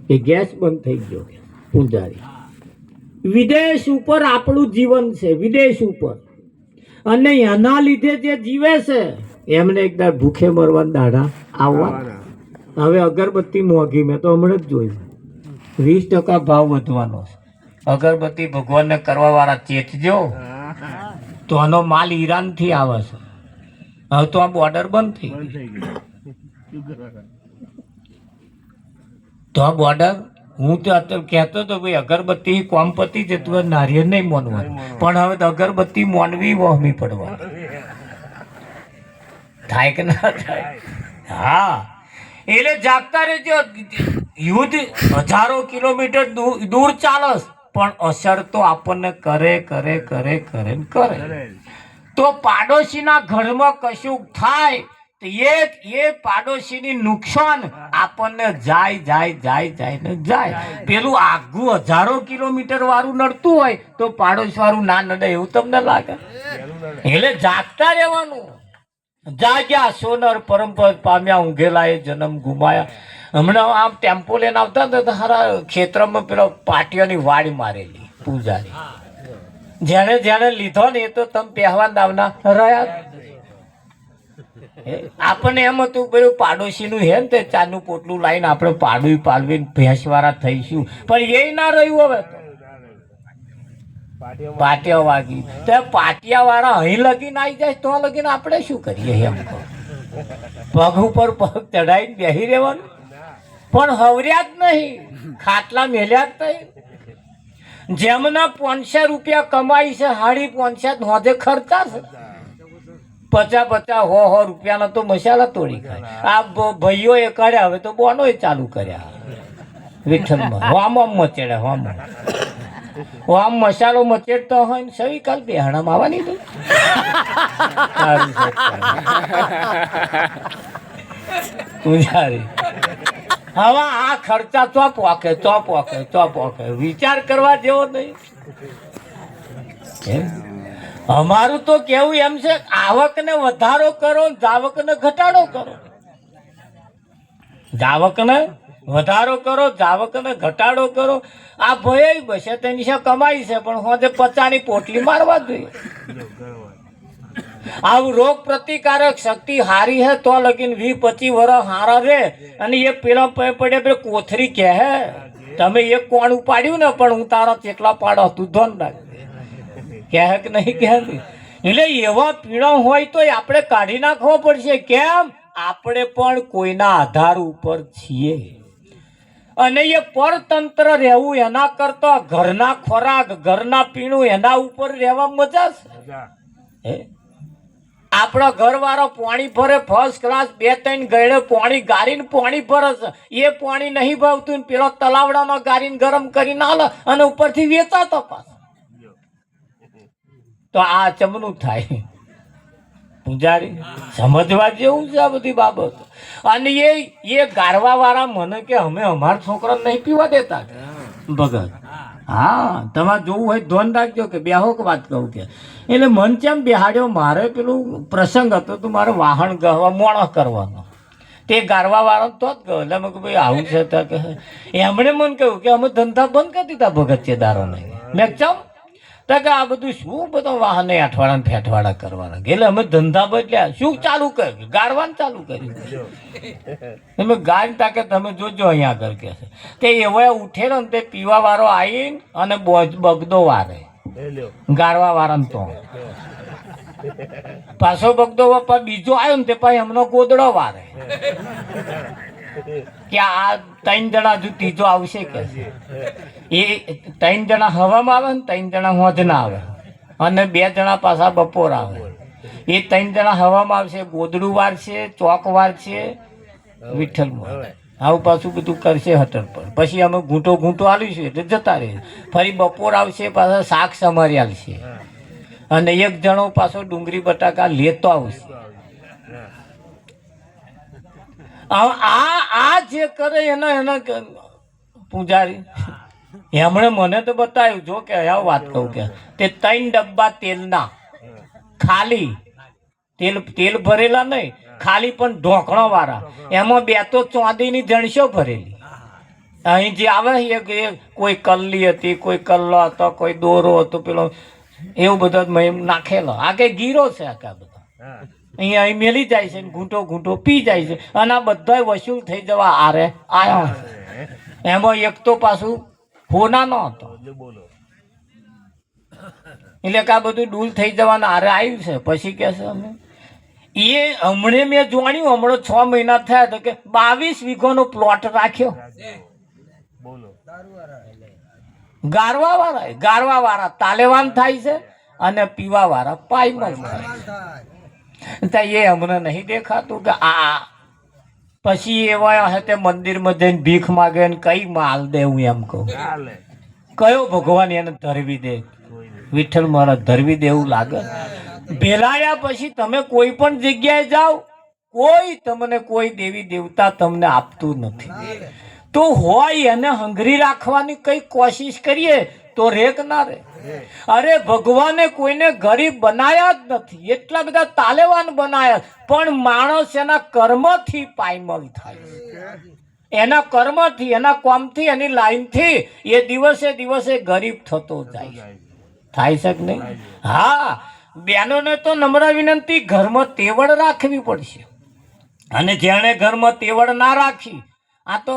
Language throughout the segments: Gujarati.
એ ગેસ બંધ થઈ ગયો પૂજારી. વિદેશ ઉપર આપણું જીવન છે, વિદેશ ઉપર, અને એના લીધે જે જીવે છે એમને એકદમ ભૂખે મરવા દાડા આવવાના. હવે અગરબત્તી મોંઘી, મેં તો હમણાં જ જોયું 20% ભાવ વધવાનો છે. અગરબત્તી ભગવાનને કરવા વાળા ચેતજો, તો આનો માલ ઈરાનથી આવે છે. હવે તો આ બોર્ડર બંધ થઈ ગઈ. તો આ બોર્ડર, હું તો અત્યારે કહેતો હતો ભાઈ અગરબત્તી કોમપતિ જતું નારિયેળ નહીં મોનવાનું, પણ હવે તો અગરબત્તી મોનવી વહમી પડવા થાય કે ના થાય? હા, એટલે જાગતા રહેજો. યુદ્ધ હજારો કિલોમીટર દૂર ચાલસ, પણ અસર તો આપણને કરે કરે કરે કરે કરે. તો પાડોશીના ઘરમાં કશું થાય તો એ પાડોશીની નુકસાન આપણને જાય જાય જાય જાય ને જાય. પેલું આઘું હજારો કિલોમીટર વાળું નડતું હોય તો પાડોશ વાળું ના નડે એવું તમને લાગે? એટલે જાગતા રહેવાનું. જાગ્યા સોનર પરંપરા પામ્યા, ઊંઘેલા એ જન્મ ગુમાયા. હમણાં આમ ટેમ્પો લઈને આવતા હતા તો સારા ખેતરમાં પેલો પાટીઓની વાડી મારેલી પૂજારી. જેને જેને લીધો ને એ તો તમે પહેવા દાવના રહ્યા. આપણને એમ હતું પેલું પાડોશીનું હે ને તે ચાનું પોટલું લાવીને આપણે પાડું પાલવીને ભેંસવાળા થઈશું, પણ એ ના રહ્યું. હવે તો પાટિયા વાગી તો પાટિયા વાળા અહીં લગીને આવી જાય તો લગીને આપણે શું કરીએ? એમ પગ ઉપર પગ ચડાવીને બેસી રહેવાનું, પણ હવર્યા જ નહીં, ખાટલા મેલ્યા જ નહીં. જેમના 500 રૂપિયા કમાઈ છે, 550 હોદે ખર્ચા છે, 50-100 રૂપિયાના તો મસાલા તોડી ખાય. આ ભાઈઓ એ કર્યા, હવે તો બોનો એ ચાલુ કર્યા વિઠ્ઠલમાં. હોમ મચેડે, હોમ મસાલો મચેડતો હોય ને સવી કાલ બેહાણામાં આવવાની તો પૂજારી. હવે આ ખર્ચા તો પોકે વિચાર કરવા જેવો નહીં. અમારું તો કેવું એમ છે, આવકને વધારો કરો, જાવકને ઘટાડો કરો. જાવકને વધારો કરો, જાવકને ઘટાડો કરો. આ ભય બસે તેની કમાઈ છે, પણ હોજે 50ની પોટલી મારવા જોઈએ. આવું રોગ પ્રતિકારક શક્તિ હારી હે તો લગીન 20-25 વર્ષ હારા રે. અને એ પેલા પડે પેલે કોથરી કહે હે તમે એક કોણ ઉપાડ્યું ને, પણ હું તારા ચેટલા પાડો તું ધન રાખ કહે કે નહીં કહે? એટલે એવા પીડા હોય તો આપણે કાઢી નાખવો પડશે. કેમ? આપણે પણ કોઈના આધાર ઉપર છીએ, અને એ પરતંત્ર રહેવું એના કરતા ઘરના ખોરાક, ઘરના પીણું એના ઉપર રહેવા મજા છે. આપણા ઘરવાળો પાણી ભરે ફર્સ્ટ ક્લાસ, 2-3 ગયડે પાણી ગારીને પાણી ભરે છે. એ પાણી નહીં ભાવતું ને પેલો તલાવડાનો ગારીને ગરમ કરીને આલે અને ઉપરથી વેચાતો પાછો. તો આ ચમનું થાય. પૂજારી સમજવા જેવું છે આ બધી બાબત. અને એ ગારવા વાળા મને કે અમે અમારા છોકરાને નહીં પીવા દેતા. ભગત હા, તમારે જોવું હોય ધ્યાન રાખજો કે બેહો કે વાત કહું કે. એટલે મન કેમ બેહાડ્યો, મારે પેલું પ્રસંગ હતો તો મારે વાહન ગહવા મોણો કરવાનો, તે ગારવા વાળો તો જ ગયો. એટલે મેં કહ્યું ભાઈ આવું છે તો કે એમણે મને કહ્યું કે અમે ધંધા બંધ કરી દીધા ભગત ચેદારોને. મેં ચમ તો કે આ બધું શું બધા વાહન અઠવાડા ને ફેઠવાડા કરવાના, એટલે અમે ધંધા બદલ્યા. શું ચાલુ કર્યું? ગારવાનું ચાલુ કર્યું. તમે ગાય તાકે તમે જોજો અહીંયા આગળ કે છે તે એવો ઉઠેલો ને તે પીવા વાળો આવીને અને બગદો વારે ગારવા વાળાને તો પાછો બગદો બાપા બીજો આવ્યો ને તે પાછી એમનો ગોદડો વારે કે આ 3 જણા હજુ ત્રીજો આવશે કે. એ 3 જણા હવામાં આવે ને 3 જણા હોજના આવે, અને 2 જણા પાછા બપોર આવે. એ 3 જણા હવામાં આવશે, ગોદડું વારશે, ચોક વારશે, વિઠ્ઠલમાં આવું પાછું બધું કરશે હટર પર. પછી અમે ઘૂંટો આલીશું એટલે જતા રહે. ફરી બપોર આવશે, પાછા શાક સમારી આવશે, અને 1 જણો પાછો ડુંગળી બટાકા લેતો આવશે. આ જે કરે એના પૂજારી એમણે મને તો બતાવ્યું. જો કે આવું વાત કહું કે તે 3 ડબ્બા તેલના, ખાલી તેલ ભરેલા નહીં, ખાલી પણ ઢોકણા વાળા, એમાં 2 તો ચાંદીની જણસો ભરેલી. અહીંથી આવે એ કોઈ કલ્લી હતી, કોઈ કલ્લો હતો, કોઈ દોરો હતો, પેલો એવું બધો નાખેલો. આ કઈ ગીરો છે આખા બધા અહીંયા અહીં મેલી જાય છે, ઘૂંટો ઘૂંટો પી જાય છે, અને આ બધા વસૂલ થઈ જવા આરે આવ્યા. એમાં એક તો પાછું હોનાનો હતો, એટલે કે આ બધું ડૂલ થઈ જવાના આરે આવ્યું છે. પછી કે છે અમે એ હમણે મેં જોણ્યું, હમણાં 6 મહિના થયા તો કે 22 વીઘોનો પ્લોટ રાખ્યો. ગારવા વાળા તાલેવાન થાય છે અને પીવા વાળા પાયમલ થાય. એ હમણાં નહીં દેખાતું કે આ પછી એવા હતે મંદિરમાં જઈને ભીખ માગે ને કઈ માલ દે. હું એમ કહું કયો ભગવાન એને ધરવી દે? વિઠ્ઠલ મહારાજ ધરવી દે એવું લાગે. ભેલાયા પછી તમે કોઈ પણ જગ્યાએ જાઓ, કોઈ તમને કોઈ દેવી દેવતા તમને આપતું નથી. તો હોય એને હંગરી રાખવાની કઈ કોશિશ કરીએ તો રેક ના રે. અરે ભગવાને કોઈને ગરીબ બનાયા જ નથી, એટલા બધા તાલેવાન બનાયા, પણ માણસ એના કર્મથી પાયમલ થાય. એના કર્મથી, એના કોમથી, એની લાઈનથી એ દિવસે દિવસે ગરીબ થતો જાય. થાય છે કે નહીં? હા, બહેનોને તો નમ્ર વિનંતી, ઘરમાં તેવડ રાખવી પડશે. અને જેણે ઘરમાં તેવડ ના રાખી, આ તો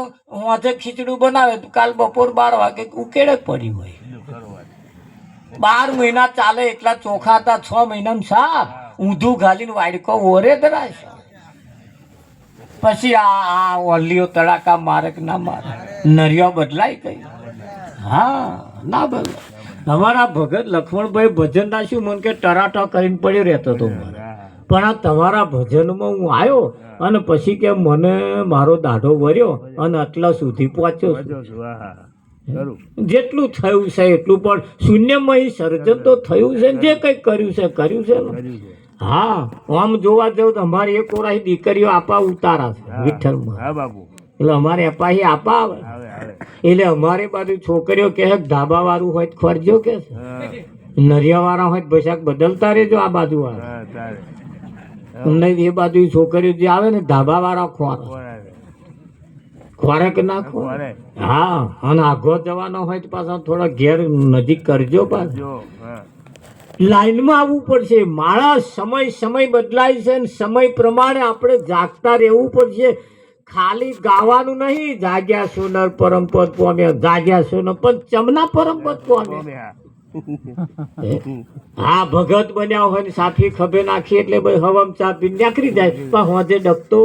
આજે ખીચડું બનાવે તો કાલ બપોર 12 વાગે ઉકેડે પડી હોય. 12 મહિના ચાલે એટલા ચોખા હતા, 6 મહિનામાં સાફ ઊંધું ઘાલીને વાડકો ઓરે ધરાય. પછી આ ઓલીઓ તડાકા મારે કે ના મારે, નરિયો બદલાય કઈ? હા, ના બદલાય. અમારા ભગત લક્ષ્મણભાઈ ભજન નાખ્યું, મને કે ટરાટા કરીને પડ્યો રહેતો હતો. પણ આ તમારા ભજનમાં હું આવ્યો અને પછી કે મને મારો દાઢો વર્યો અને આટલા સુધી પહોંચ્યો છું. જેટલું થયું છે એટલું, પણ શૂન્યમાં સર્જન તો થયું છે ને, જે કંઈક કર્યું છે કર્યું છે. હા, આમ જોવા જવું તો અમારી એક ઓરાહી દીકરીઓ આપા ઉતારા છે વિઠ્ઠલમાં, એટલે અમારે અપાહી આપા આવે. એટલે અમારી બાજુ છોકરીઓ કે ધાબા વાળું હોય તો ખરજો કે નરિયા વાળા હોય પોશાક બદલતા રહેજો. આ બાજુ આવે નહીં, એ બાજુ છોકરીઓ જે આવે ને ધાબા વાળા ખોરાક ના ખોરે. હા, અને આઘો જવાનો હોય તો પાછા થોડા ઘેર નજીક કરજો. પાછો લાઈનમાં આવવું પડશે. માણસ સમય બદલાય છે, સમય પ્રમાણે આપણે જાગતા રહેવું પડશે. ખાલી ગાવાનું નહીં, જાગ્યા સોનર પરમ પદ પામ્યા, જાગ્યા સોનર પણ ચમના પરમ પદ પામ્યા. હા, ભગત બન્યા હોય ને સાફી ખભે નાખી એટલે ભાઈ હવમ ચા પી નીકળી જાય, પણ હોજે ડકતો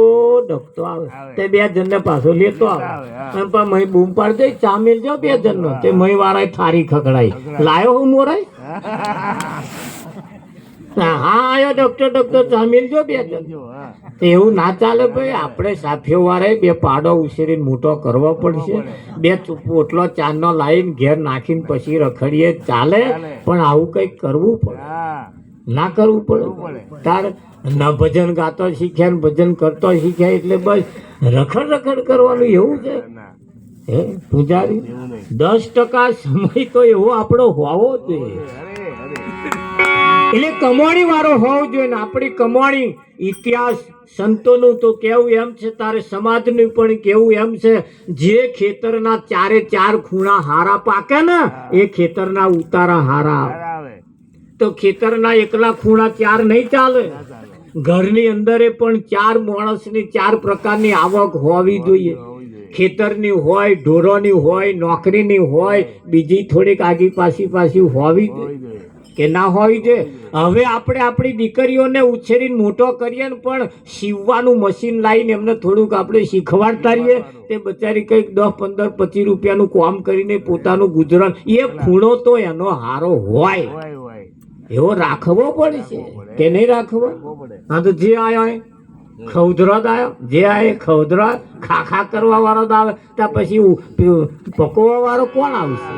આવે તે 2 જણને પાછો લેતો આવે. અને પણ મહી બૂમ પાડ દે, ચા મેલ જાઓ 2 જણનો, તે મહી વાળા થારી ખકડાઈ લાયો હું મોરાઈ. હા, આયો ડોક્ટર ચા મેલ જો 2 જણ. એવું ના ચાલે ભાઈ. આપણે સાફીઓ વાળા 2 પાડો ઉછેરીને મોટો કરવો પડશે. 2 પોટલો ચાનો લાવીને ઘેર નાખીને પછી રખડીએ ચાલે, પણ આવું કંઈક કરવું પડે. ના કરવું પડે તાર ના ભજન ગાતો શીખ્યા ને ભજન કરતો શીખ્યા એટલે બસ રખડ કરવાનું એવું છે. હે પૂજારી, 10% સમય તો એવો આપણો હોવો જોઈએ. એટલે કમાણી વાળો હોવો જોઈએ ને. આપણી કમાણી ઇતિહાસ સંતોનું તો કેવું એમ છે, તારે સમાજનું પણ કેવું એમ છે, જે ખેતરના 4 ખૂણા હારા પાકે ને એ ખેતરના ઉતારા હારા આવે. તો ખેતરના એકલા ખૂણા 4 નહીં ચાલે. ઘરની અંદર પણ 4 માણસની 4 પ્રકારની આવક હોવી જોઈએ. ખેતરની હોય, ઢોરોની હોય, નોકરીની હોય, બીજી થોડીક આગી પાછી હોવી જોઈએ કે ના હોવી જોઈએ. હવે આપણે આપણી દીકરીઓને ઉછેરીને મોટો કરીએ ને, પણ સીવવાનું મશીન લાવીને એમને થોડુંક આપણે શીખવાડતા રહીએ, તે બચારી કંઈક 10, 15, 20 રૂપિયાનું કામ કરીને પોતાનું ગુજરાન, એ ખૂણો તો એનો હારો હોય એવો રાખવો પડશે કે નહીં રાખવો? હા, તો જે આવ્યો ખવધરાત આવ્યો, જે આવે ખવધરા ખાખા કરવા વાળો આવે, ત્યાં પછી પકવવા વાળો કોણ આવશે?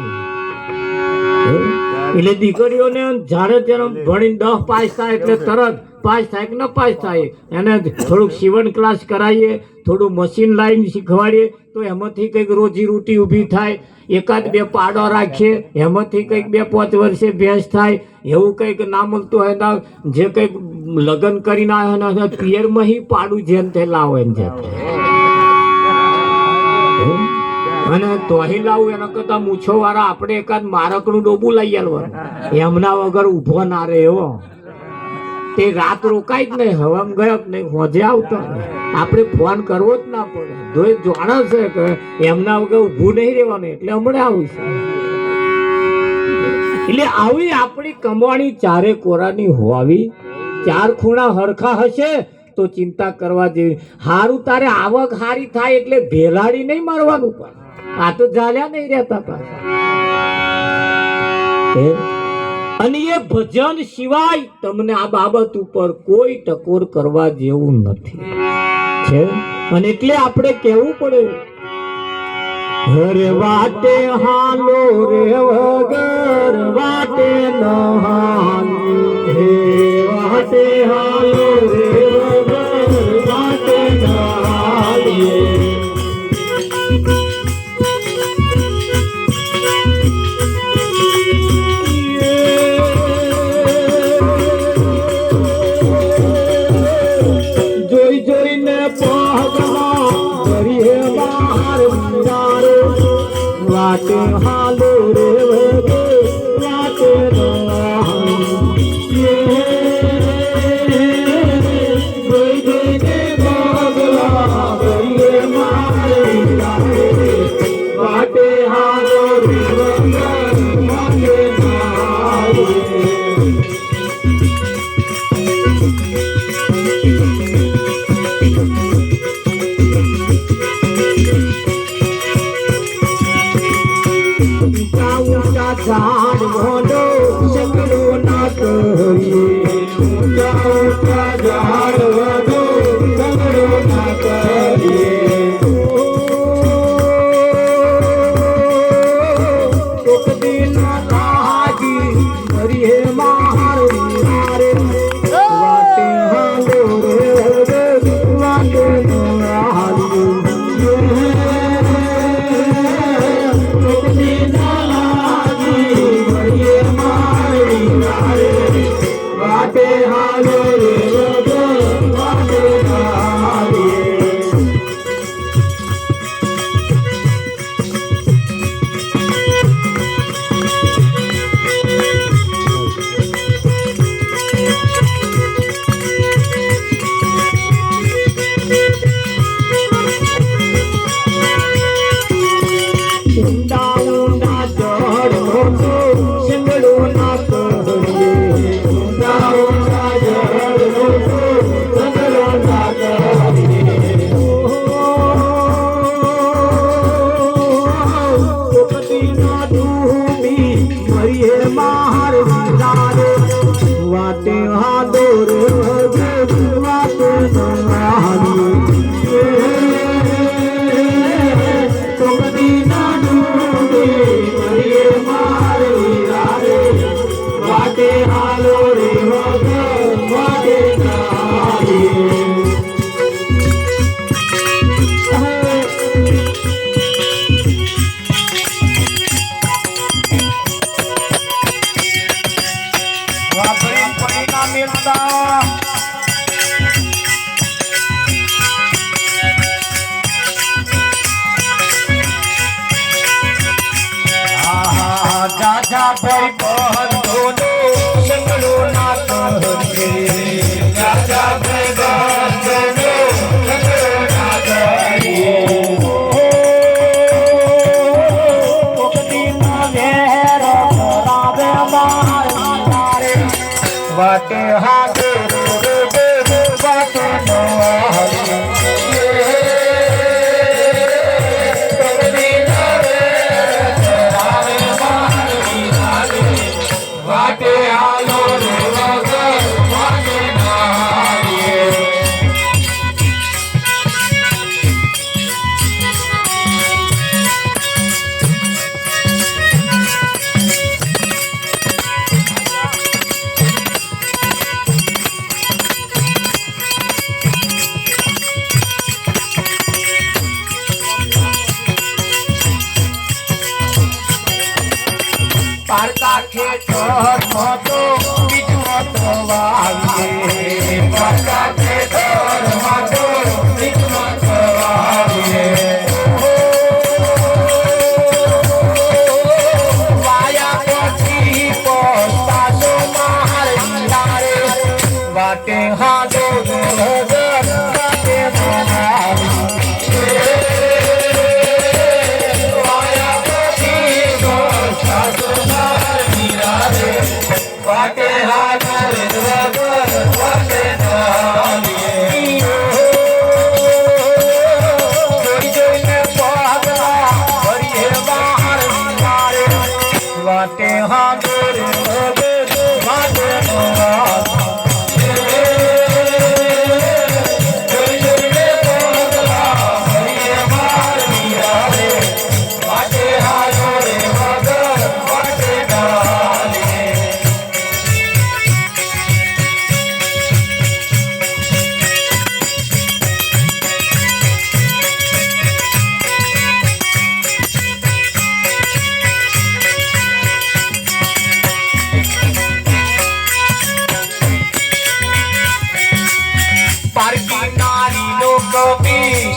એટલે દીકરીઓને જ્યારે ત્યારે ભણીને 10 પાસ થાય એટલે તરત પાસ થાય કે ન પાસ થાય, એને થોડુંક સીવણ ક્લાસ કરાવીએ, થોડું મશીન લાવીને શીખવાડીએ તો એમાંથી કંઈક રોજી રોટી ઊભી થાય. 1-2 પાડો રાખીએ, એમાંથી કંઈક 2-5 વર્ષે ભેંસ થાય. એવું કંઈક ના મળતું હોય ના, જે કંઈક લગ્ન કરીને આવ્યા પિયરમાં પાડું જેમ તે લાવો એમ જે અને તોહી લાવું એના કરતા મૂછો વાળા આપણે એકાદ મારકનું ડોબું લઈ આવવાનું એમના વગર ઊભો ના રહે એવો તે રાત રોકાય જ નહીં હવામ ગયો જ નહીં હોજે આવતો આપણે ફોન કરવો જ ના પડે જો એ જાણે છે કે એમના વગર ઊભું નહીં રહેવાનું એટલે હમણાં આવું છે એટલે આવી આપણી કમાણી ચારે કોરાની હોવી ચાર ખૂણા હરખા હશે તો ચિંતા કરવા જેવી હારું તારે આવક હારી થાય એટલે ભેલાડી નહીં મારવાનું પણ આ તો ચાલ્યા નહીં રહેતા પાછા અને એ ભજન સિવાય તમને આ બાબત ઉપર કોઈ ટકોર કરવા જેવું નથી છે અને એટલે આપણે કહેવું પડે હરે વાટે હાલો રે વગર વાટે ન હાલો હે વાટે હાલો રે વગર વાટે ન હાલીએ જોઈ જોઈને વાટે હાલો રે વગે વાટે વાટે હાલો રે ઝાડ મોડો સકડો ના કરીએ ઊંચા ઊંચા ઝાડ મોડો સકડો ના કરીએ એક દિન લાગી કરીએ મારી મારે વાટે હાલો રે વાટે વાટે હાલો રે વાટે વાટે હાલો રે વાટે જાજા ભાઈ બંધોનો સંગડો ના કરીએ જાજા ભાઈ બંધોનો સંગડો ના કરીએ કોકદીના વેર રાવે મારે વાટે હાથે વાટે નો વાટે હાલો રે વગર વાટે ના હાલીએ પારકા ખેતર મતો બીજું તો વાવીએ પારકા ખેતર મતો બીજું તો વાવીએ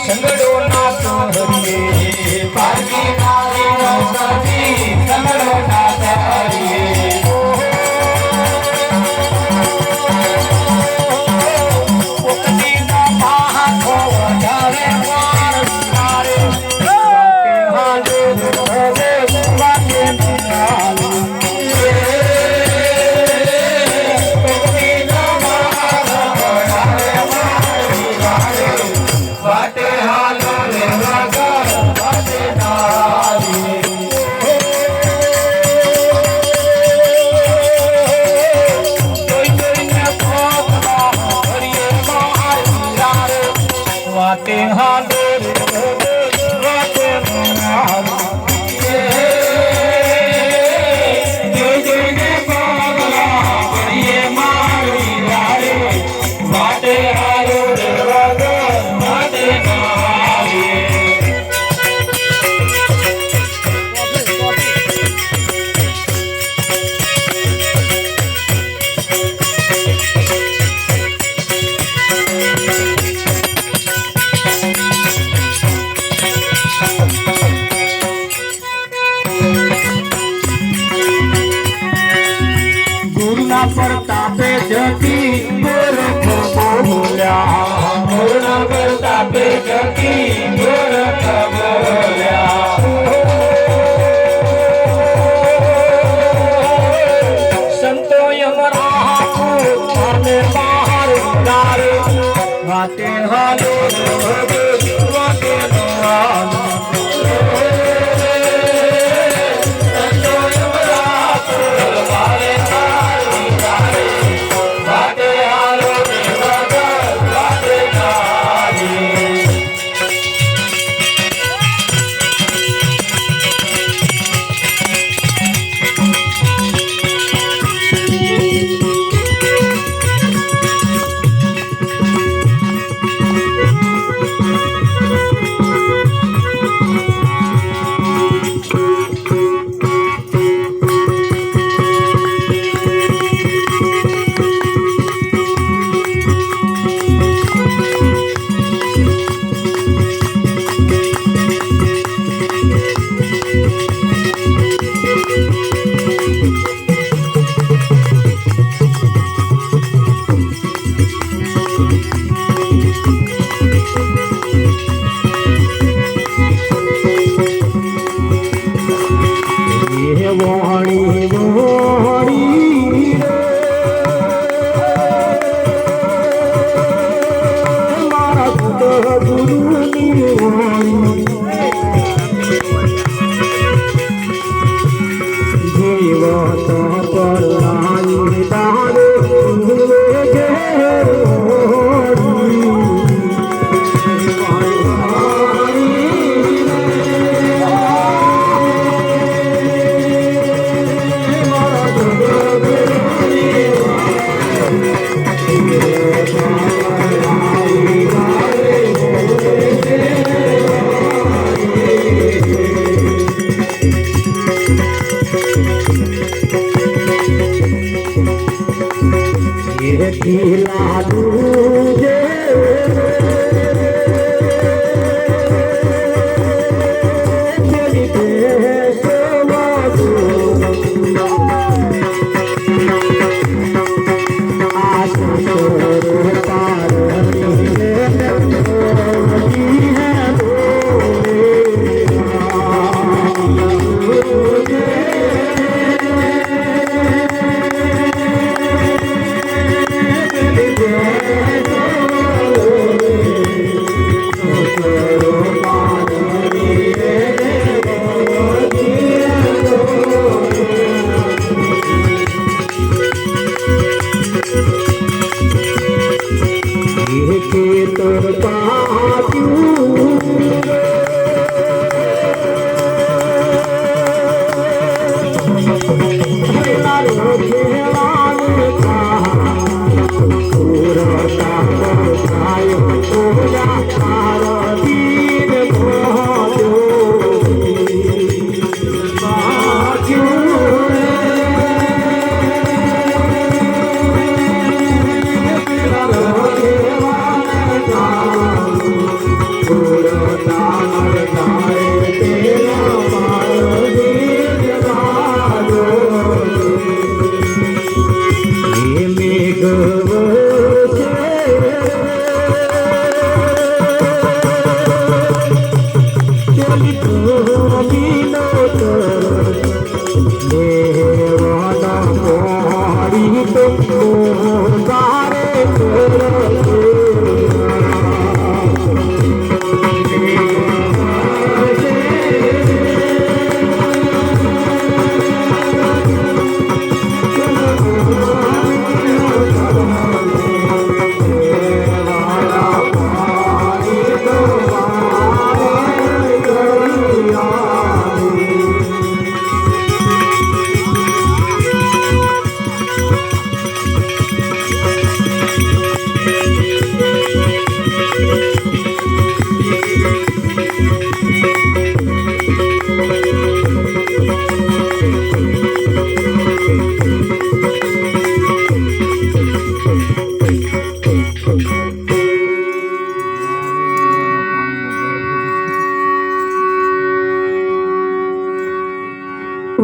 સંગડો ના હરિયે પારકી નારી નો સતી સંગડો ના હરિયે ઓકતી ના માથો વધારે વાળ તારે વાકે હાલે હવે વાકે નાલી ઓકતી ના માથો વધારે વાટે હાલો રે વગર વાટે નારી કોઈ કોઈને પોતના હરિયે માર વાટે હાલો રે વાટે નારી જોઈને પોતના હરિયે માર વાટે હાલો રે વગર ગુરુના પ્રતાપે જતી ગોરખ બોલ્યા ગુરુના પ્રતાપે જતી ગોરખ બોલ્યા સંતો યમરા અને બહાર ઉતારે વાતે હાલો વાતે હાલો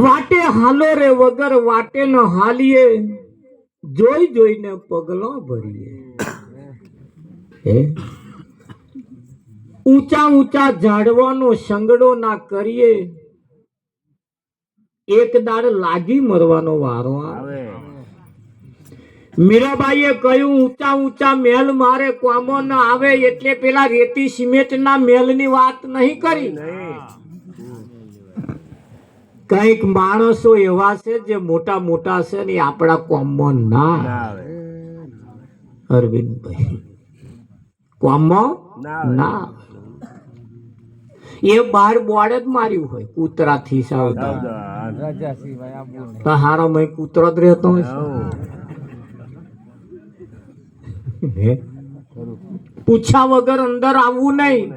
વાટે હાલો રે વગર વાટે ન હાલીએ, જોઈ જોઈને પગલો ભરીએ. હે ઊંચા ઊંચા ઝાડવાનો સંગડો ના કરીએ, એક દાડ લાગી મરવાનો વારો આવે. મીરાબાઈએ કહ્યું ઊંચા ઊંચા મહેલ મારે કોમો ન આવે, એટલે પેલા રેતી સિમેન્ટ ના મહેલ ની વાત નહીં કરી. કઈક માણસો એવા છે જે મોટા મોટા છે ને આપણા કોમમાં ના આવે. અરવિંદભાઈ કોમમાં ના એ બાર બોર્ડ જ માર્યું હોય કૂતરા થી સાવધાન. હારો મેં કૂતરો જ રહેતો પૂછા વગર અંદર આવવું નહીં.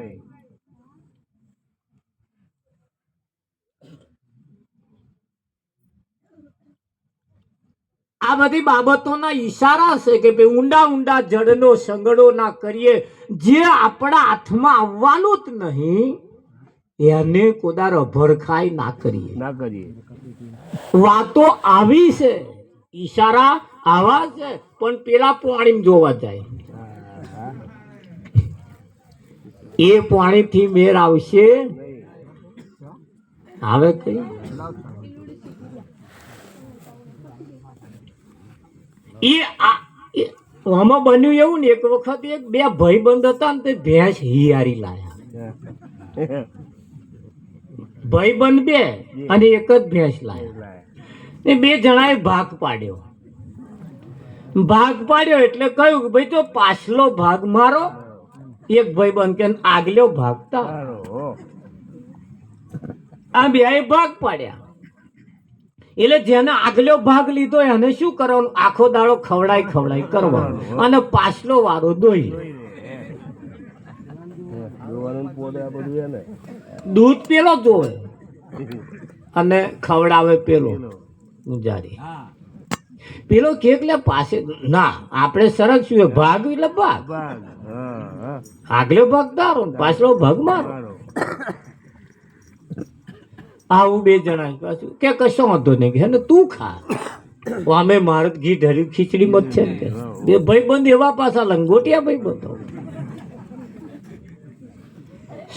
આ બધી બાબતોના ઈશારા છે કે ભાઈ ઊંડા ઊંડા જળનો સંગડો ના કરીએ. જે આપણા હાથમાં આવવાનું જ નહીં એને કોદાર ભરખાઈ ના કરીએ. વાતો આવી છે, ઈશારા આવા છે, પણ પેલા પાણી જોવા જાય. એ પાણી થી મેર આવશે આવે કઈ. આમાં બન્યું એવું ને એક વખત એક બે ભાઈબંધ હતા ને તે ભેંસ હિયારી લાયા. ભાઈબંધ બે અને એક જ ભેંસ લાયા. એ બે જણાએ ભાગ પાડ્યો. ભાગ પાડ્યો એટલે કહ્યું કે ભાઈ તો પાછલો ભાગ મારો. એક ભાઈબંધ કે આગલો ભાગ તારો. આ બે ભાગ પાડ્યા. એટલે જેને આગલો ભાગ લીધો એને શું કરવાનું, આખો દાડો ખવડાય કરવાનું અને પાછલો વારો દોઈ. દૂધ પેલો જોવે અને ખવડાવે પેલો ગુજારી. પેલો કે પાસે ના આપણે સરસ શું ભાગ એટલે ભાગ, આગલો ભાગ તારો પાછલો ભાગ મારો. આવું બે જણા પાછું કે કશો વાંધો નહીં કે ને તું ખા, અમે મારે ઘી ઢર્યું ખીચડી મત છે. બે ભાઈબંધ એવા પાછા લંગોટિયા ભાઈબંધો.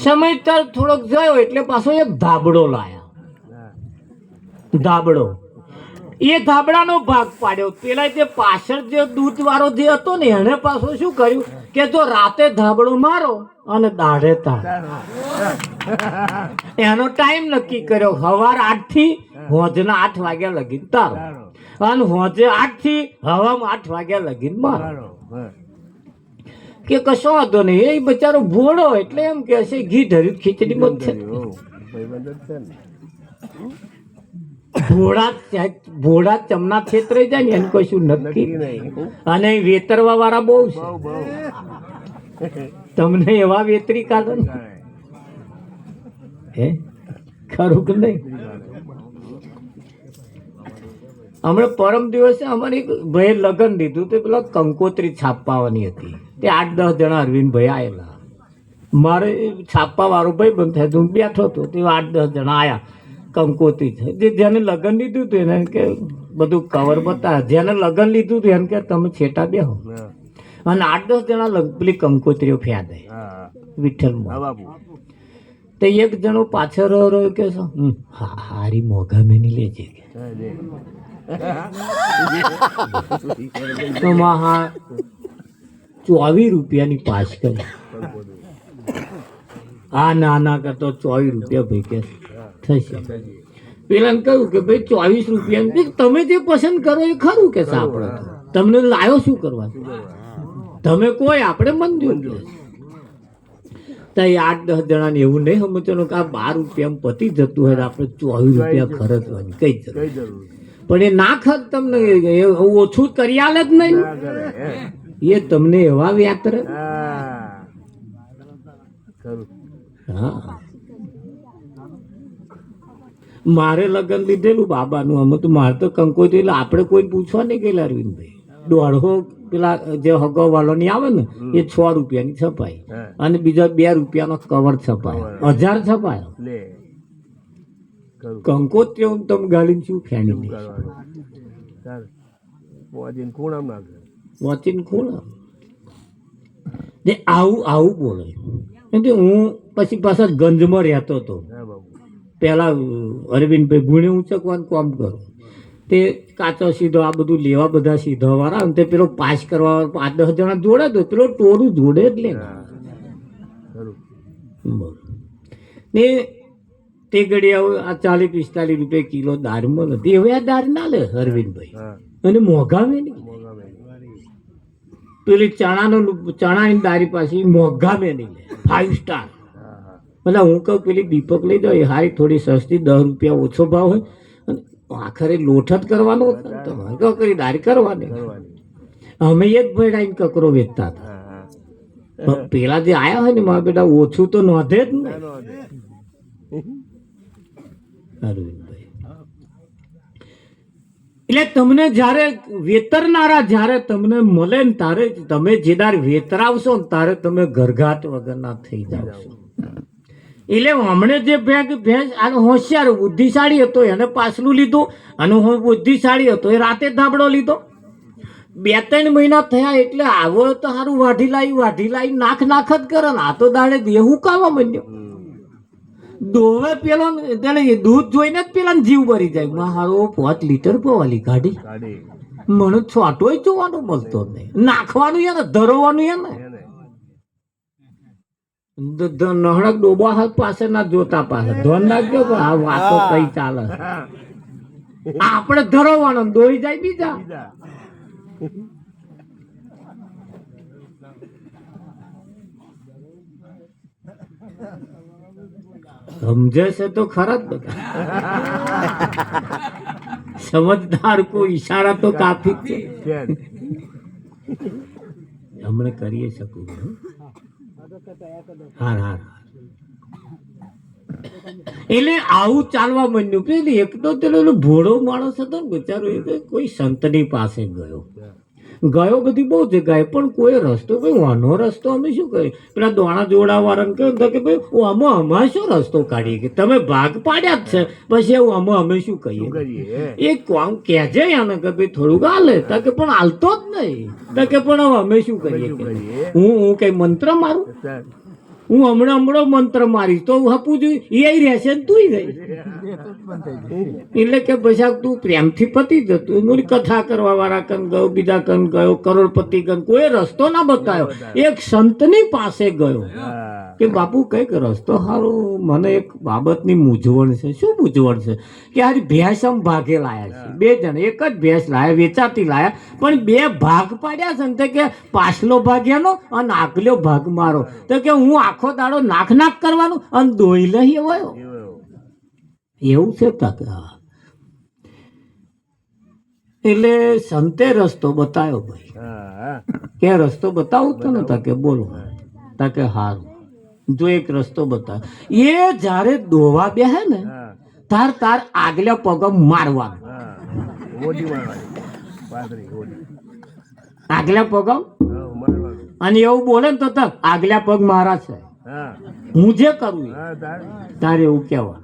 સમય તર થોડોક ગયો એટલે પાછો એક ધાબળો લાયા. ધાબળો એ ધાબળાનો ભાગ પાડ્યો. પેલા જે પાછળ જે દૂધ વાળો જે હતો ને એને પાછો શું કર્યું કે જો રાતે ધાબળો મારો અને દાઢે તાર. એનો ટાઈમ નક્કી કર્યો, સવાર 8 થી હોજના 8 વાગ્યા લગીન તારો અને હોજે 8 થી હવામાં 8 વાગ્યા લગીન મારો. કે કશો વાંધો નહીં. એ બચારો ભોળો એટલે એમ કે છે ઘી ઢર્યું ખીચડી મત છે. ભોળા ચમના છેતરાઈ જાય ને એનું કશું નક્કી નહીં. અને વેતરવા વાળા બહુ છે. તમને એવા વેતરી કાઢો ને હે ખરું કે નહીં? હમણાં પરમ દિવસે અમારી ભાઈ લગ્ન દીધું તે પેલા કંકોત્રી છાપવાની હતી. તે 8-10 જણા અરવિંદભાઈ આવેલા. મારે છાપવા વાળો ભાઈ બંધ થાય હું બેઠો હતો. તે 8-10 જણા આવ્યા. કંકોત્રી છે જે જેને લગ્ન લીધું હતું એને કે બધું કવર બતા. જેને લગ્ન લીધું હતું એને કે તમે છેટા બેહો. અને 8-10 જણા પેલી કંકોત્રીઓ ફ્યા દે વિઠ્ઠલમાં. તે એક જણો પાછળ રહ્યો કે હારી મોઘા મેની લેજે તો હા 24 રૂપિયાની પાસ કરી. હા નાના કરતો 24 રૂપિયા ભાઈ કે થશે. પેલા કહ્યું કે ભાઈ 24 રૂપિયા તમે જે પસંદ કરો એ ખરું કે સાંભળો તમને લાયો શું કરવા તમે કોઈ આપણે મંજૂર લે. તો 8-10 જણાને એવું નહીં સમજવાનું કે આ 12 રૂપિયામાં પતી જતું હોય આપણે 24 રૂપિયા ખર્ચવાની કઈ જરૂર. પણ એ ના ખર્ચ તમને ઓછું કરી આલે જ નહીં. એ તમને એવા વ્યાતરે. હા મારે લગ્ન લીધેલું બાબાનું. અમે તો મારે તો કંકોત્રી એટલે આપણે કોઈ પૂછવા નહીં ગયેલા અરવિંદભાઈ. દોઢો પેલા જે હગો વાળો ની આવે ને એ 6 રૂપિયાની છપાઈ અને બીજા 2 રૂપિયાનો કવર છપાયો. 1000 છપાયો. કંકોત્રી તમે ગાલીને શું ફેણી વાંચીને ખૂણા આવું બોલે. હું પછી પાછા ગંજમાં રહેતો હતો. પેલા અરવિંદભાઈ ગુણે ઊંચકવાનું કામ કરું. તે કાચો સીધો આ બધું લેવા બધા સીધા વાળા તે પેલો પાસ કરવા 8-10 જણા જોડે તો પેલો ટોરું જોડે જ લે ને. તે ઘડી આ 40-45 રૂપિયા કિલો દાળ મળે. હવે આ દાળ ના લે અરવિંદભાઈ. અને મોઘા મેં નહીં પેલી ચણાની દારી પાછી મોઘા મેં નહીં લે 5 સ્ટાર. મતલબ હું કહું પેલી દીપક લઈ જાઓ એ હારી થોડી સસ્તી 10 રૂપિયા ઓછો ભાવ હોય અને આખરે લોટ જ કરવાનો કરી દારી કરવાની. અમે એક ભેડાઈને કકરો વેચતા હતા. પેલા જે આયા હોય ને મારા બેટા ઓછું તો નોંધે જ ને અરવિંદભાઈ. એટલે તમને જયારે વેતરનારા જયારે તમને મળે ને તારે તમે જે દાર વેતરાવશો ને તારે તમે ઘરઘાટ વગરના થઈ જાવશો. એટલે હમણે જે ભેંસ હોશિયાર બુદ્ધિશાળી હતો એને પાછલું લીધું અને હું બુદ્ધિશાળી હતો એ રાતે ધાબળો લીધો. 2-3 મહિના થયા એટલે આવો તો સારું વાઢી લાવી નાખ જ કરે ને આ તો દાડે દેવું કાવા માંડ્યો. દોવે પેલો તેને દૂધ જોઈને જ પેલા જીવ ભરી જાય. મારો 5 લીટર પવાલી કાઢી મને છોટોય જોવાનું મળતો નહીં. નાખવાનું એને ધરવાનું એને નહડક ડોબા હાથ પાસે ના જોતા પાસે ધોન નાખજો. આ વાતો કઈ ચાલે આપણે ધરવાનો દોઈ જાય બીજા. સમજે છે તો ખરા જ બધા. સમજદાર કો ઈશારા તો કાફી છે. હમણે કરીએ શકું. હા એટલે આવું ચાલવા માંડ્યું. પેલી એક તો પેલો ભોળો માણસ હતો ને બિચારો કોઈ સંતની પાસે ગયો બધી બહુ જગ્યાએ પણ કોઈ રસ્તો ભાઈ વાનો રસ્તો અમે શું કરીએ. પેલા દોણા જોડા વાળાને કહ્યું કે ભાઈ આમાં અમારે શું રસ્તો કાઢીએ કે તમે ભાગ પાડ્યા જ છે પછી એવું અમે શું કહીએ. એ કોમ કહેજે એને કે ભાઈ થોડુંક હાલે તા કે પણ હાલતો જ નહીં. તા કે પણ હવે અમે શું કરીએ. હું કઈ મંત્ર મારું. હું હમણાં મંત્ર મારીશ તો હપું જોઈએ એ રહેશે ને તું રહી. એટલે કે પછી તું પ્રેમથી પતી જતું. મોરી કથા કરવા વાળા કન ગયો બીજા કન ગયો કરોડપતિ કન કોઈ રસ્તો ના બતાવ્યો. એક સંતની પાસે ગયો કે બાપુ કઈક રસ્તો સારો. મને એક બાબતની મૂંઝવણ છે. શું મૂંઝવણ છે કે હારી ભેંસ આમ ભાગે લાયા છે. 2 જણ એક જ ભેંસ લાયા વેચાતી લાયા પણ 2 ભાગ પાડ્યા છે ને કે પાછલો ભાગ એનો અને આગલો ભાગ મારો. તો કે હું આખો દાડો નાખ કરવાનું અને દોઈ લઈ આવ્યો એવું છે. એટલે સંતે રસ્તો બતાવ્યો ભાઈ. કે રસ્તો બતાવું તો ને? તા કે બોલો. તા કે હારું. જો એક રસ્તો બતાવ. એ જ્યારે દોવા બેહે ને તાર આગલા પગ મારવાનું. આગલા પગ અને એવું બોલે ને તો આગલા પગ મારા છે, હું જે કરું તારે એવું કહેવા.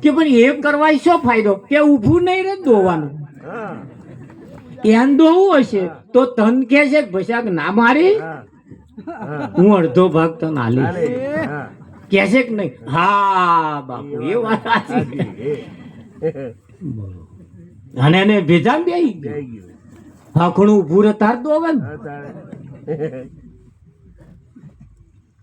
કે પણ એ કરવા શું ફાયદો? કે ઊભું નહીં રે દોવાનું. એમ દોવું હશે તો તન કે છે ભસાક ના મારી, હું અડધો ભાગ તને આલીશ. કે છે કે નહીં? હા બાપુ એ વાત સાચી. અને એને ભેજામ બેહી ગયું. હાખણું ઊભું રહે તાર દોવે ને.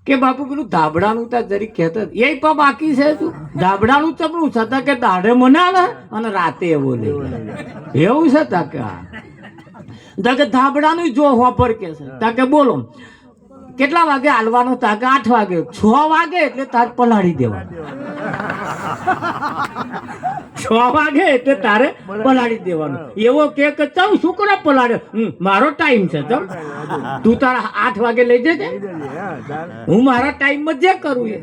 કે બાપુ પેલું ધાબડાનું તા જરી કહેતા એ પણ બાકી છે. તું ધાબડાનું ચપડું છતાં કે દાઢે મનાવે અને રાતે એવો લે એવું છે. તા કે હા કે ધાબડાનું જો હોપર કે છે. તા કે બોલો કેટલા વાગે હાલવાનો? તા કે 8 વાગે. 6 વાગે એટલે તાર પલાળી દેવાનું. 6 વાગે એટલે તારે પલાળી દેવાનું. એવો કે ચાલ છોકરા પલાળે, મારો ટાઈમ છે, ચાલ તું તારા 8 વાગે લઈ જજે, હું મારા ટાઈમમાં જે કરું એ.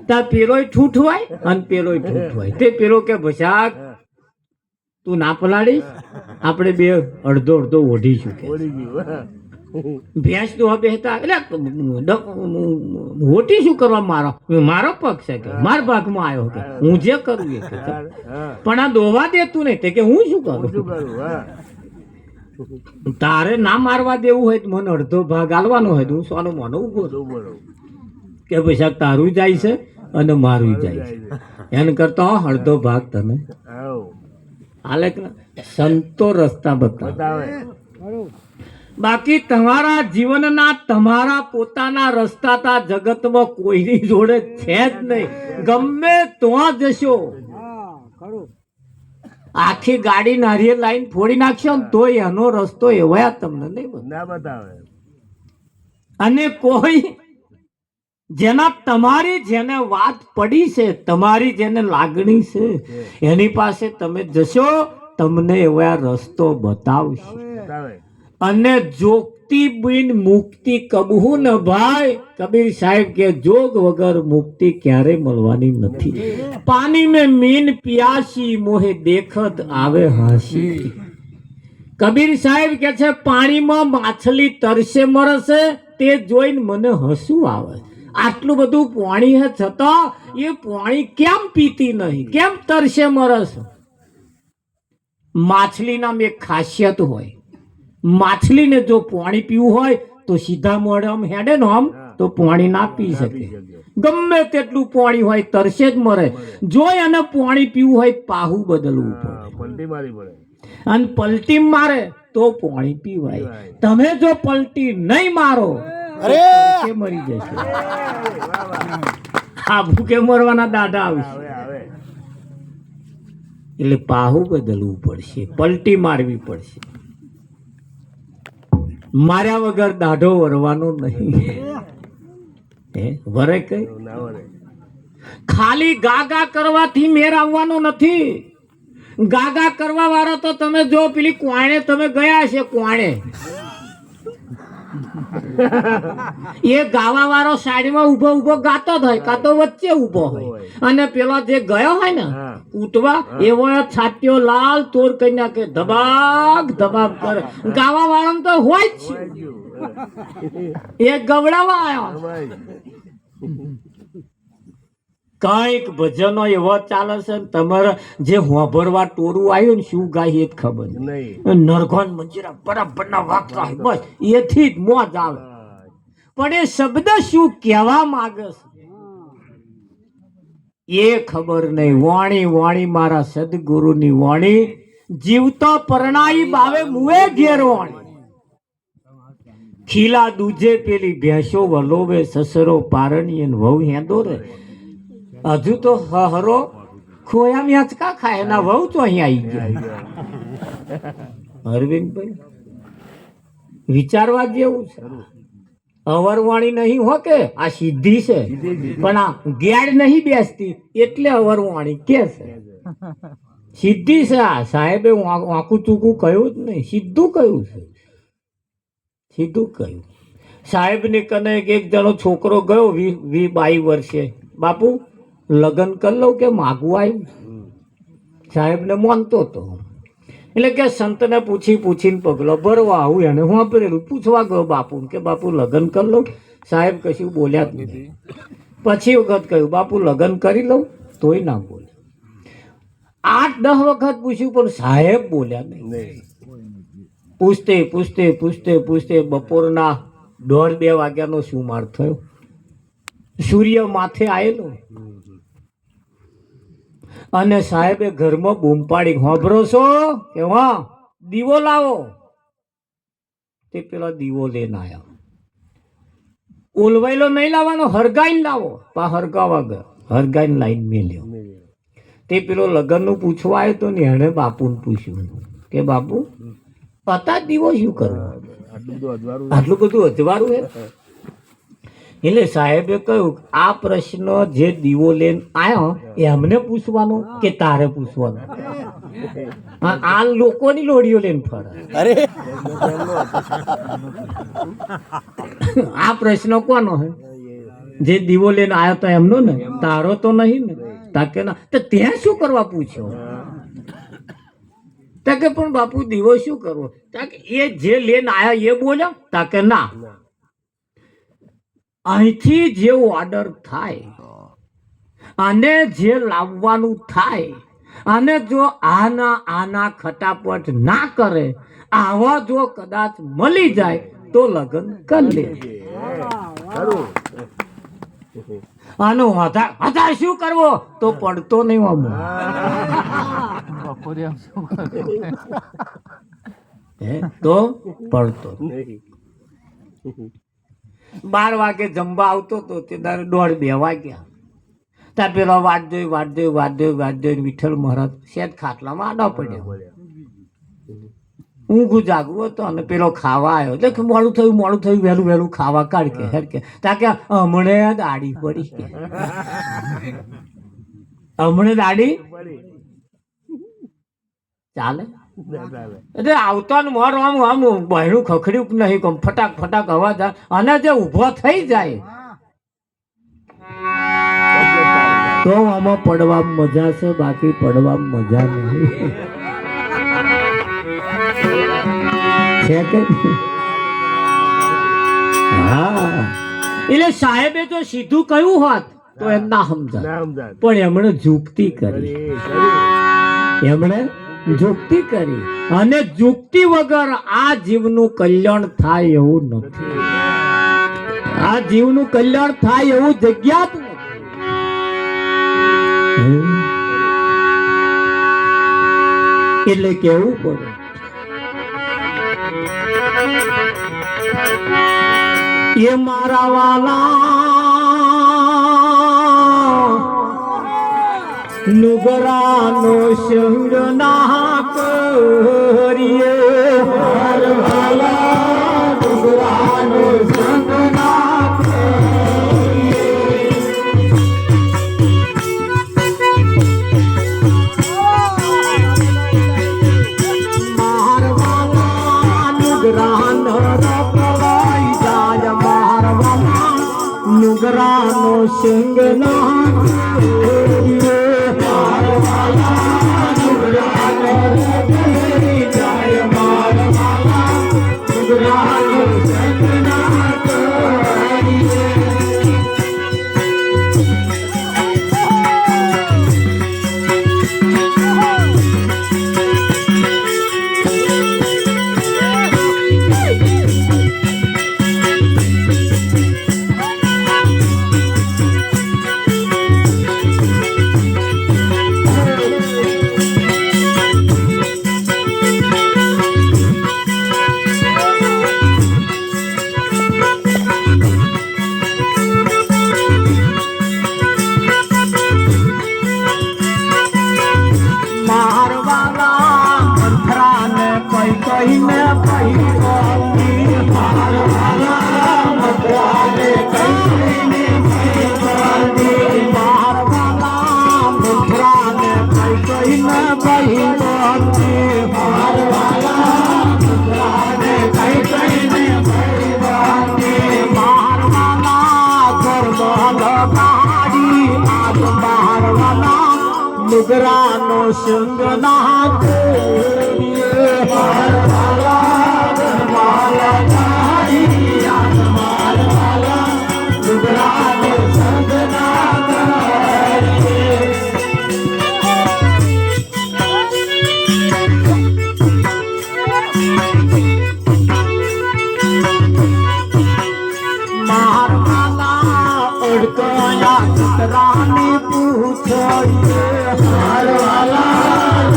તાર પેલોય ઠૂઠવાય અને પેલોય ઠૂઠવાય. તે પેલો કે ભસાક તું ના પલાડીશ, આપણે બે અડધો અડધો ઓઢીશું. ભેંસ તો બેસતા એટલે હોટી શું કરવા? મારો પગ છે કે મારા ભાગમાં આવ્યો કે હું જે કરું એ. પણ આ દોવા દેતું નહીં કે હું શું કરું? તારે ના મારવા દેવું હોય તો મને અડધો ભાગ આલવાનો હોય તો હું સોનો મોનો ઉભો કે પૈસા તારું જાય છે અને મારું જાય છે. એને કરતા અડધો ભાગ તને હાલે. સંતો રસ્તા બતાવે. બાકી તમારા જીવનના તમારા પોતાના રસ્તા તા જગતમાં કોઈની જોડે છે જ નહીં. ગમે ત્યાં જશો આખી ગાડી નારિયેળ લાઈન ફોડી નાખશો ને તોય એનો રસ્તો એવા તમને નહીં બતાવે. અને કોઈ જેના તમારી જેને વાત પડી છે, તમારી જેને લાગણી છે, એની પાસે તમે જશો તમને એવા રસ્તો બતાવશે. અને જોગતી બિન મુક્તિ કબહુ ન ભાઈ. કબીર સાહેબ કે જોગ વગર મુક્તિ ક્યારે મળવાની નથી. પાણી મેં મીન પિયાસી મોહે દેખત આવે હાસી. કબીર સાહેબ કે છે પાણીમાં માછલી તરસે મરશે તે જોઈને મને હસવું આવે. આટલું બધું પાણી હે છતાં એ પાણી કેમ પીતી નહીં, કેમ તરસે મરશે? માછલીના એક ખાસિયત હોય. માછલીને જો પાણી પીવું હોય તો સીધા મોઢે આમ હેડે ને આમ તો પાણી ના પી શકે. ગમે તેટલું પાણી હોય તરસે જ મરે. જો એને પાણી પીવું હોય પાહું બદલવું પડે અને પલટી મારે તો પાણી પીવાય. તમે જો પલટી નહીં મારો તરસે મરી જશે. આ ભૂખે મરવાના દાડા આવશે. એટલે પાહું બદલવું પડશે, પલટી મારવી પડશે. માર્યા વગર દાઢો વરવાનો નહીં. વરે કઈ ખાલી ગાગા કરવાથી મેર આવવાનો નથી. ગાગા કરવા વાળો તો તમે જો પેલી કોણે તમે ગયા છે કોણે એ ગાવા વાળો સાઈડમાં ઉભો ઉભો ગાતો થાય કાં તો વચ્ચે ઉભો હોય અને પેલો જે ગયો હોય ને ઉઠવા એવો છાતીઓ લાલ તોર કરી નાખે, ધબાક ધબાક કરે. ગાવા વાળો તો હોય જ એ ગવડાવા આવ્યો. કઈક ભજનો એવો ચાલે છે તમારે જે હોભરવા ટોરું આવ્યું ને શું ગાય એ જ ખબર નહીં. નરઘોન મંજીરા બરાબરના વાગતા હોય બસ એથી જ મોજ આવે. પણ એ શબ્દ શું કહેવા માંગે છે એ ખબર નહીં. વાણી વાણી મારા સદગુરુની વાણી, જીવતો પરણાઈ બાવે મુએ ઘેર વાણી. ખીલા દૂજે પેલી ભેંસો વલોવે, સસરો પારણી ને વહુ હેંદો રે. હજુ તો હરો ખોયા મેચકા ખાય એના વહુ તો અહીંયા આવી ગયા. અરવિંદભાઈ વિચારવા જેવું છે. અવરવાણી નહીં હો કે આ સીધી છે પણ આ ગેડ નહીં બેસતી એટલે અવરવાણી કે છે. સીધી છે આ સાહેબે વાંકું ચૂકું કહ્યું જ નહીં, સીધું કહ્યું છે, સીધું કહ્યું. સાહેબને કને એક જણો છોકરો ગયો 22 વર્ષે, બાપુ લગ્ન કરી લઉં કે માગવું આવ્યું. સાહેબને માનતો હતો એટલે કે સંતને પૂછીને પગલો ભરવા આવું એને વાપરેલું પૂછવા ગયો બાપુ કે બાપુ લગ્ન કરી લઉં. સાહેબ કશું બોલ્યા જ નહીં. પછી વખત કહ્યું બાપુ લગ્ન કરી લઉં, તોય ના બોલ્યા. 8-10 વખત પૂછ્યું પણ સાહેબ બોલ્યા નહીં. પૂછતે બપોરના 1:30-2 વાગ્યાનો સુમાર થયો. સૂર્ય માથે આવેલો અને સાહેબે ઘરમાં બૂમ પાડી, હોભરો છો કે હા દીવો લાવો. તે પેલા દીવો લઈને આવ્યા. ઓલવાયેલો નહીં લાવવાનો, હરગાઈને લાવો. હરગાવા ગયો, હરગાઈને લાઈન મેલ્યો. તે પેલો લગ્નનું પૂછવા આવ્યો તો ને એણે બાપુને પૂછ્યું કે બાપુ પતા દીવો શું કરવો, આટલું બધું અજવાળું હે. એટલે સાહેબે કહ્યું આ પ્રશ્ન જે દીવો લઈને આવ્યો એમને પૂછવાનો કે તારે પૂછવાનો? આ લોકોની લોડીઓ લઈને ફરે. અરે આ પ્રશ્ન કોનો હે? જે દીવો લઈને આવ્યો તો એમનો ને, તારો તો નહીં ને. તાકે ના તો ત્યાં શું કરવા પૂછ્યો? તાકે પણ બાપુ દીવો શું કરવો? તાકે એ જે લઈને આવ્યા એ બોલ્યો? તાકે ના, અહીંથી જે ઓર્ડર થાય અને જે લાવવાનું થાય અને જો આના ખટાપટ ના કરે, આવા જો કદાચ મળી જાય તો લગ્ન કરી લે. આનો હથા શું કરવો? તો પડતો નહીં આમ તો પડતો. 12 વાગે જમવા આવતો તો તે 1:30-2 વાગ્યા. ત્યાં પેલો વાટ જોઈ વિઠ્ઠલ મહારાજ શેઠ ખાટલામાં આડા પડ્યા. ઊંઘ જાગવું હતો અને પેલો ખાવા આવ્યો એટલે મોડું થયું વહેલું ખાવા કાઢ કે હેર કે તાકે હમણે દાડી પડી કે હમણે દાડી ચાલે. એટલે આવતા ને મોર આમ બહેરું ખખડ્યું નહીં, કમ ફટાક અવાજ અને જે ઊભો થઈ જાય તો આમાં પડવામાં મજા છે, બાકી પડવામાં મજા નહીં. હા એટલે સાહેબે જો સીધું કહ્યું હોત તો એમ ના સમજાય, પણ એમણે જુક્તિ કરી અને જુક્તિ વગર આ જીવનું કલ્યાણ થાય એવું નથી. આ જીવનું કલ્યાણ થાય એવું જગ્યા જ નથી. એટલે કેવું પડે એ મારા વાલા નુગરાનો સંગ ના કરીએ. નુગરાનો સંગ ના કરીએ. મારવાલા નુગરાનો રખવાઈ જાય, મારવાલા નુગરાનો સંગ ના કરીએ. ભાઈ બાંધી મારવાલા નુગરાને કઈ કઈને ભાઈ બાંધી મારવાલા ગરબલ ગાડી આજ મારવાલા નુગરાનો સંગ ના તોડીએ મારવાલા ગરબલ ગાડી આજ મારવાલા નુગરાનો સંગ ના રાની પૂછીએ મારવાલા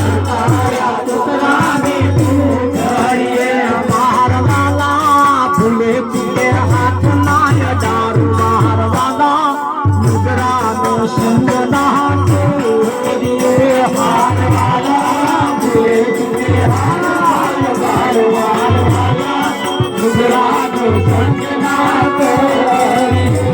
રાની પૂછીએ મારવાલા ફૂલે ફૂલે હાથ ના દારૂ મારવાલા નુગરાનો સંગ ના તોડીએ મારવાલા ફૂલે ફૂલે હાથ દારૂ મારવાલા નુગરાનો સંગ ના તોડીએ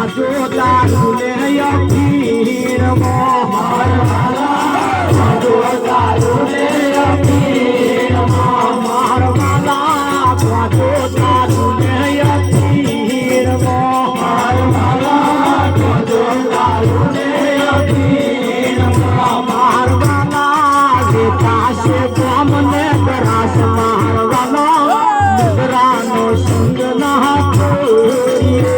જો દારૂ લે અપીર મારવાલા જો દારૂ લે અપીર મારવાલા જો દારૂ લે અપીર મારવાલા જો દારૂ લે અપીર મારવાલા જે કાશે કામને કરાસ મારવાલા નુગરાનો સંગ ના તોડીએ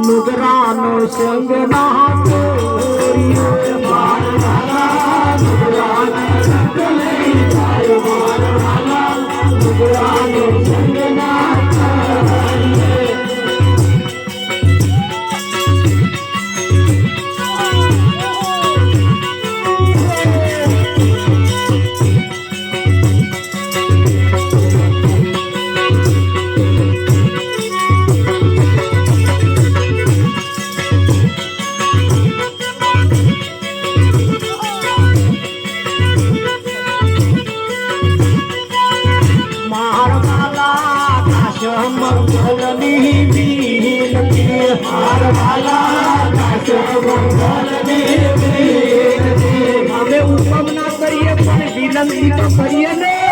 નુગરાનો સંગ ના તોડીએ મારવાલા નુગરાનો સંગ લઈ જાય મારવાલા નુગરાનો સંગ ના તોડીએ મંગલની બીનતી મારવાલા મંગલની બીનતી અમે ઉપમ ના કરીએ પણ વિનંતી તો કરીએ ને